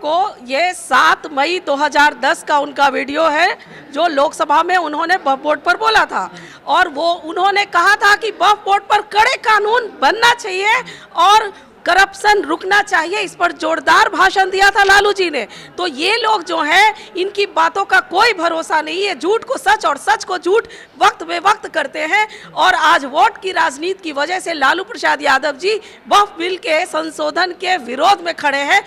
को ये 7 मई 2010 का उनका वीडियो है जो लोकसभा में उन्होंने वक्फ बोर्ड पर बोला था। और वो उन्होंने कहा था कि वक्फ बोर्ड पर कड़े कानून बनना चाहिए और करप्शन रुकना चाहिए। इस पर जोरदार भाषण दिया था लालू जी ने। तो ये लोग जो हैं, इनकी बातों का कोई भरोसा नहीं है। झूठ को सच और सच को झूठ वक्त बे वक्त करते हैं। और आज वोट की राजनीति की वजह से लालू प्रसाद यादव जी वक्फ बिल के संशोधन के विरोध में खड़े हैं।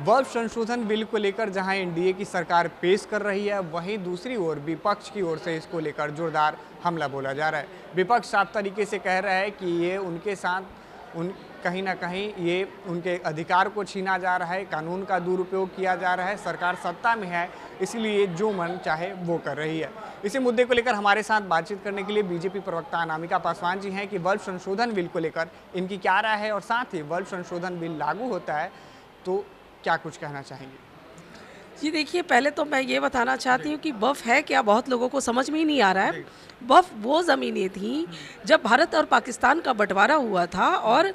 वक्फ संशोधन बिल को लेकर जहां एनडीए की सरकार पेश कर रही है, वहीं दूसरी ओर विपक्ष की ओर से इसको लेकर जोरदार हमला बोला जा रहा है। विपक्ष साफ तरीके से कह रहा है कि ये उनके साथ कहीं ना कहीं ये उनके अधिकार को छीना जा रहा है, कानून का दुरुपयोग किया जा रहा है। सरकार सत्ता में है, इसलिए जो मन चाहे वो कर रही है। इसी मुद्दे को लेकर हमारे साथ बातचीत करने के लिए बीजेपी प्रवक्ता अनामिका पासवान जी हैं कि वक्फ संशोधन बिल को लेकर इनकी क्या राय है, और साथ ही वक्फ संशोधन बिल लागू होता है तो क्या कुछ कहना चाहेंगे? जी देखिए, पहले तो मैं ये बताना चाहती हूँ कि वक्फ है क्या, बहुत लोगों को समझ में ही नहीं आ रहा है। वक्फ वो ज़मीनें थीं जब भारत और पाकिस्तान का बंटवारा हुआ था और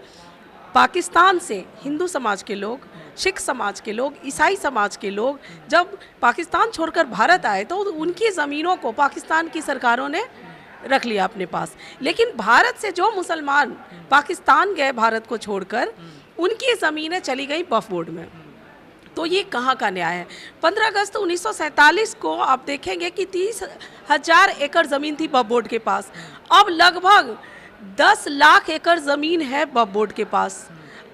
पाकिस्तान से हिंदू समाज के लोग, सिख समाज के लोग, ईसाई समाज के लोग जब पाकिस्तान छोड़कर भारत आए तो उनकी ज़मीनों को पाकिस्तान की सरकारों ने रख लिया अपने पास। लेकिन भारत से जो मुसलमान पाकिस्तान गए भारत को छोड़कर, उनकी ज़मीनें चली गई वक्फ बोर्ड में। तो ये कहाँ का न्याय है? 15 अगस्त 1947 को आप देखेंगे कि 30,000 एकड़ ज़मीन थी वक्फ बोर्ड के पास। अब लगभग 10 लाख एकड़ ज़मीन है वक्फ बोर्ड के पास।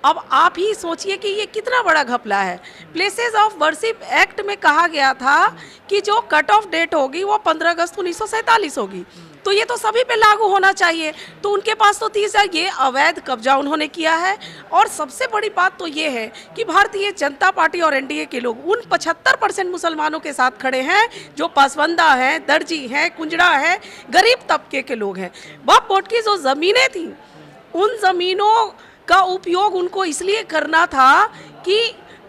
अब आप ही सोचिए कि ये कितना बड़ा घपला है। प्लेसेस ऑफ वर्शिप एक्ट में कहा गया था कि जो कट ऑफ डेट होगी वो 15 अगस्त 1947 होगी। तो ये तो सभी पे लागू होना चाहिए। तो उनके पास तो 30,000, ये अवैध कब्जा उन्होंने किया है। और सबसे बड़ी बात तो ये है कि भारतीय जनता पार्टी और एनडीए के लोग उन 75% मुसलमानों के साथ खड़े हैं जो पसवंदा हैं, दर्जी हैं, कुंजड़ा हैं, गरीब तबके के लोग हैं। वक्फ बोर्ड की जो ज़मीनें थीं, उन ज़मीनों का उपयोग उनको इसलिए करना था कि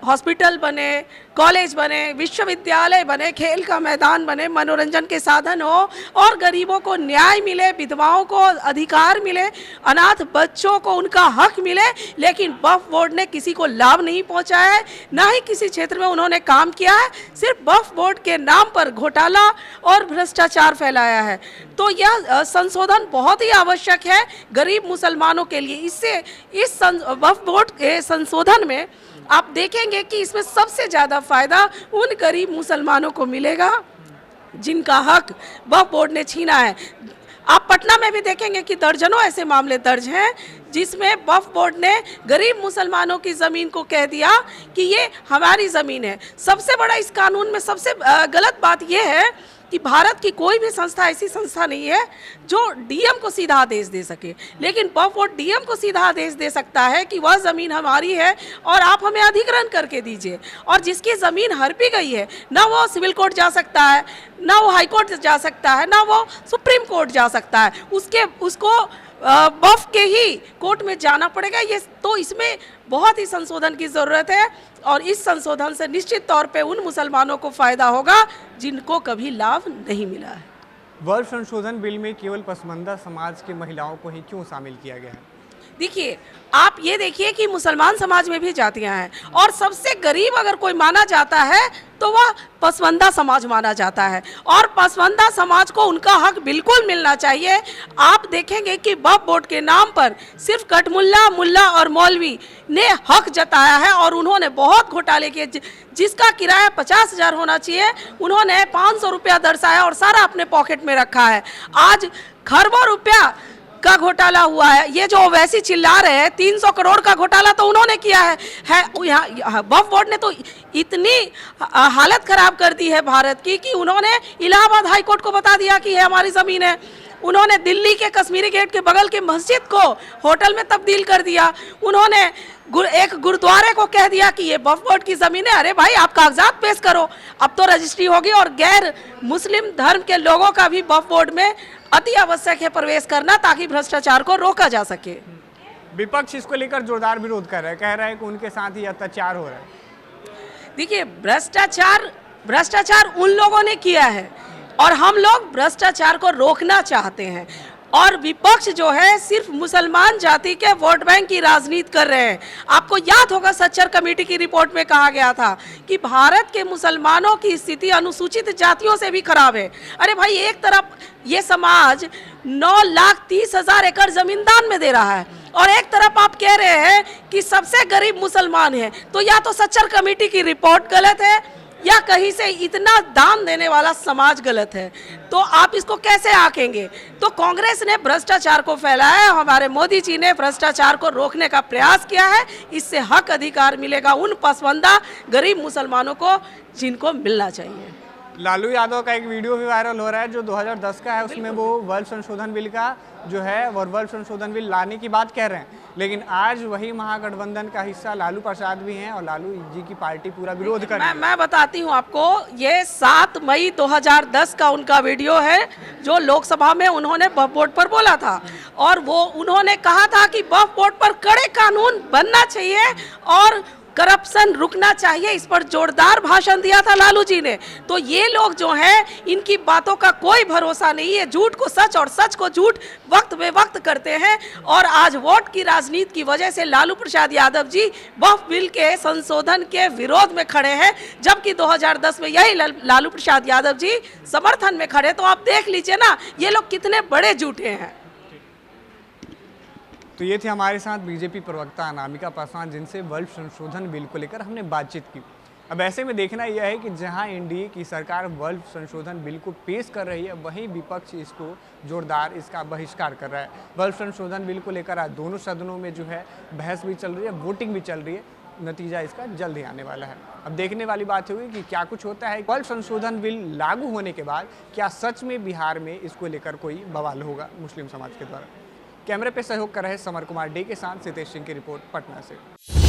हॉस्पिटल बने, कॉलेज बने, विश्वविद्यालय बने, खेल का मैदान बने, मनोरंजन के साधन हो और गरीबों को न्याय मिले, विधवाओं को अधिकार मिले, अनाथ बच्चों को उनका हक मिले। लेकिन वक्फ बोर्ड ने किसी को लाभ नहीं पहुंचाया है, ना ही किसी क्षेत्र में उन्होंने काम किया है। सिर्फ वक्फ बोर्ड के नाम पर घोटाला और भ्रष्टाचार फैलाया है। तो यह संशोधन बहुत ही आवश्यक है गरीब मुसलमानों के लिए। इससे इस वक्फ बोर्ड के संशोधन में आप देखेंगे कि इसमें सबसे ज़्यादा फ़ायदा उन गरीब मुसलमानों को मिलेगा जिनका हक वक्फ बोर्ड ने छीना है। आप पटना में भी देखेंगे कि दर्जनों ऐसे मामले दर्ज हैं जिसमें वक्फ बोर्ड ने गरीब मुसलमानों की ज़मीन को कह दिया कि ये हमारी ज़मीन है। सबसे बड़ा इस कानून में सबसे गलत बात यह है कि भारत की कोई भी संस्था ऐसी संस्था नहीं है जो डीएम को सीधा आदेश दे सके। लेकिन वक्फ बोर्ड डीएम को सीधा आदेश दे सकता है कि वह ज़मीन हमारी है और आप हमें अधिग्रहण करके दीजिए। और जिसकी ज़मीन हड़पी गई है, ना वो सिविल कोर्ट जा सकता है, ना वो हाई कोर्ट जा सकता है, ना वो सुप्रीम कोर्ट जा सकता है। उसको वक्फ के ही कोर्ट में जाना पड़ेगा। ये तो इसमें बहुत ही संशोधन की ज़रूरत है। और इस संशोधन से निश्चित तौर पे उन मुसलमानों को फ़ायदा होगा जिनको कभी लाभ नहीं मिला है। वक्फ संशोधन बिल में केवल पसमानदा समाज की महिलाओं को ही क्यों शामिल किया गया है? देखिए, आप ये देखिए कि मुसलमान समाज में भी जातियां हैं और सबसे गरीब अगर कोई माना जाता है तो वह पसवंदा समाज माना जाता है। और पसवंदा समाज को उनका हक बिल्कुल मिलना चाहिए। आप देखेंगे कि वक्फ बोर्ड के नाम पर सिर्फ कटमुल्ला, मुल्ला और मौलवी ने हक जताया है और उन्होंने बहुत घोटाले किए। जिसका किराया 50,000 होना चाहिए, उन्होंने 500 रुपया दर्शाया और सारा अपने पॉकेट में रखा है। आज खरबों रुपया का घोटाला हुआ है। ये जो वैसी चिल्ला रहे हैं 300 करोड़ का घोटाला तो उन्होंने किया है। यहाँ वक्फ बोर्ड ने तो इतनी हालत खराब कर दी है भारत की कि उन्होंने इलाहाबाद हाई कोर्ट को बता दिया कि ये हमारी ज़मीन है। उन्होंने दिल्ली के कश्मीरी गेट के बगल के मस्जिद को होटल में तब्दील कर दिया। उन्होंने एक गुरुद्वारे को कह दिया कि ये वक्फ बोर्ड की ज़मीन है। अरे भाई, आप कागजात पेश करो। अब तो रजिस्ट्री होगी और गैर मुस्लिम धर्म के लोगों का भी वक्फ बोर्ड में अति आवश्यक है प्रवेश करना, ताकि भ्रष्टाचार को रोका जा सके। विपक्ष इसको लेकर जोरदार विरोध कर रहा है, कह रहा है कि उनके साथ ही अत्याचार हो रहा है। देखिए, भ्रष्टाचार उन लोगों ने किया है और हम लोग भ्रष्टाचार को रोकना चाहते हैं। और विपक्ष जो है सिर्फ मुसलमान जाति के वोट बैंक की राजनीति कर रहे हैं। आपको याद होगा सच्चर कमेटी की रिपोर्ट में कहा गया था कि भारत के मुसलमानों की स्थिति अनुसूचित जातियों से भी खराब है। अरे भाई, एक तरफ ये समाज 9,30,000 एकड़ जमीन दान में दे रहा है और एक तरफ आप कह रहे हैं कि सबसे गरीब मुसलमान है। तो या तो सच्चर कमेटी की रिपोर्ट गलत है या कहीं से इतना दान देने वाला समाज गलत है। तो आप इसको कैसे आंकेंगे? तो कांग्रेस ने भ्रष्टाचार को फैलाया है, हमारे मोदी जी ने भ्रष्टाचार को रोकने का प्रयास किया है। इससे हक अधिकार मिलेगा उन पसमानदा गरीब मुसलमानों को जिनको मिलना चाहिए। लालू यादव का एक वीडियो भी वायरल हो रहा है जो 2010 का है, उसमें वो वर्ल्ड संशोधन बिल का जो है वर्ल्ड संशोधन बिल लाने की बात कह रहे हैं, लेकिन आज वही महागठबंधन का हिस्सा लालू प्रसाद भी हैं और लालू जी की पार्टी पूरा विरोध कर रही है। मैं बताती हूँ आपको, ये 7 मई 2010 का उनका वीडियो है जो लोकसभा में उन्होंने वक्फ बोर्ड पर बोला था और वो उन्होंने कहा था कि वक्फ बोर्ड पर कड़े कानून बनना चाहिए और करप्शन रुकना चाहिए। इस पर जोरदार भाषण दिया था लालू जी ने। तो ये लोग जो हैं, इनकी बातों का कोई भरोसा नहीं है। झूठ को सच और सच को झूठ वक्त बे वक्त करते हैं और आज वोट की राजनीति की वजह से लालू प्रसाद यादव जी वक्फ बिल के संशोधन के विरोध में खड़े हैं, जबकि 2010 में यही लालू प्रसाद यादव जी समर्थन में खड़े। तो आप देख लीजिए ना, ये लोग कितने बड़े झूठे हैं। तो ये थे हमारे साथ बीजेपी प्रवक्ता अनामिका पासवान, जिनसे वर्ल्ड संशोधन बिल को लेकर हमने बातचीत की। अब ऐसे में देखना यह है कि जहां एनडीए की सरकार वर्ल्ड संशोधन बिल को पेश कर रही है, वहीं विपक्ष इसको जोरदार इसका बहिष्कार कर रहा है। वर्ल्ड संशोधन बिल को लेकर आज दोनों सदनों में जो है बहस भी चल रही है, वोटिंग भी चल रही है। नतीजा इसका जल्द ही आने वाला है। अब देखने वाली बात होगी कि क्या कुछ होता है। वर्ल्ड संशोधन बिल लागू होने के बाद क्या सच में बिहार में इसको लेकर कोई बवाल होगा मुस्लिम समाज के द्वारा। कैमरे पे सहयोग कर रहे समर कुमार डे के साथ सितेश सिंह की रिपोर्ट पटना से।